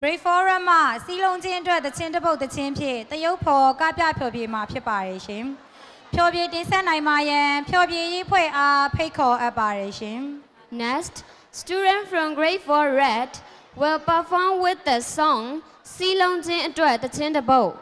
Great Forum မှာစီလုံးချင်းအတွက်တခြင်းတစ်ပုတ်တခြင်းဖြင့်တရုတ်ဖော်ကပြဖျော်ဖြေမှာဖြစ်ပါတယ်ရှင်။ဖျော်ဖြေတင်ဆက်နိုင်မှာရန်ဖျော်ဖြေရေးဖွဲ့အားဖိတ်ခေါ်အပ်ပါတယ်ရှင် Next, student from grade 4 Red will perform with the song စီလုံးချင်းအတွက်တခြင်းတစ်ပုတ်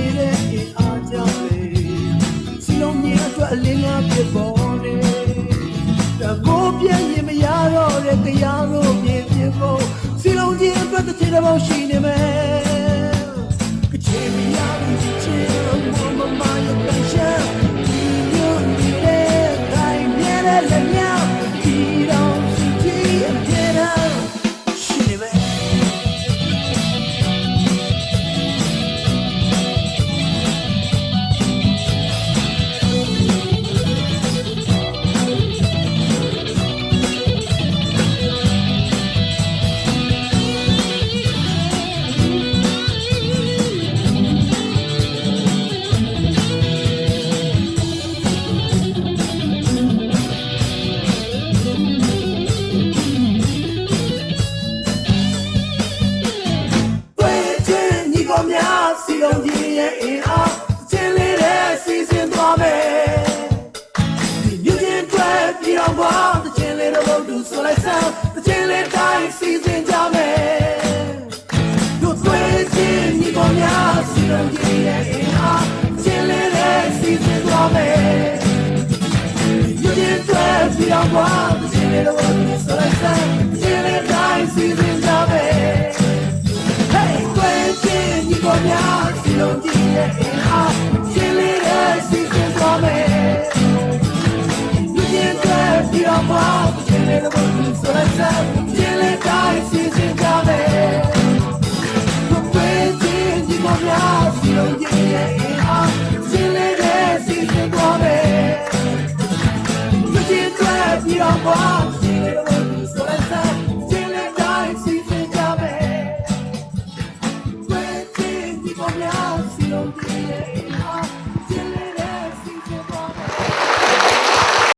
နေတဲ့အားကြောင့်လေစီလုံးကြီးအတွက်အလင်းငါဖြစ်ပေါ်နေတကိုပြည့်ရင်မရတော့တဲ့တရားတို့မြင်ဖြစ်ဖို့စီလုံးကြီးအတွက်တစ်ချိန်တော့ရှိနေမယ်ကချင်မရဘူးချင်မမရကန်ရှာဒီလိုနေတဲ့တိုင်းမြဲတဲ့လက်မြောက်ဒီတော့စီကြီးအပြည့်တော့ရှိနေမယ်စီလုံးကြီးရဲ့အင်အားချင်းလေးတဲ့စီစဉ်သွားမယ်ဒီမြင်းချင်းတွေပြည်တော်ကွာတချင်းလေးတော့လို့သူဆိုလိုက်စမ်းတချင်းလေးတိုင်းစီစဉ်ကြမယ်တို့သွေးချင်းညီကောင်များစီလုံးကြီးရဲ့အင်အားချင်းလေးတဲ့စီစဉ်သွားမယ်ဒီမြင်းချင်းတွေပြည်တော်ကွာတချင်းလေးတော့လို့သူဆိုလိုက်စမ်းတချင်းလေးတိုင်းစီစဉ်ကြမယ်ကိုများစီလုံးကြီးရဲ့အင်အားချင်းလေးရဲ့စီစဉ်သွားမယ်လူကြီးတွေပြီးတော့မှချင်းလေးတို့ကိုဆွဲဆက်ချင်းလေးတိုင်းစီစဉ်ကြမယ်ဘယ်ချင်းဒီကိုများစီလုံးကြီးရဲ့အင်အားချင်းလေးရဲ့စီစဉ်သွားမယ်လူကြီးတွေပြီးတော့မှချင်းလေးတို့ကိုဆွဲဆက်ချင်းလေးတိုင်းစီစဉ်ကြမယ်ကိုများစီလုံးကြီးရဲ့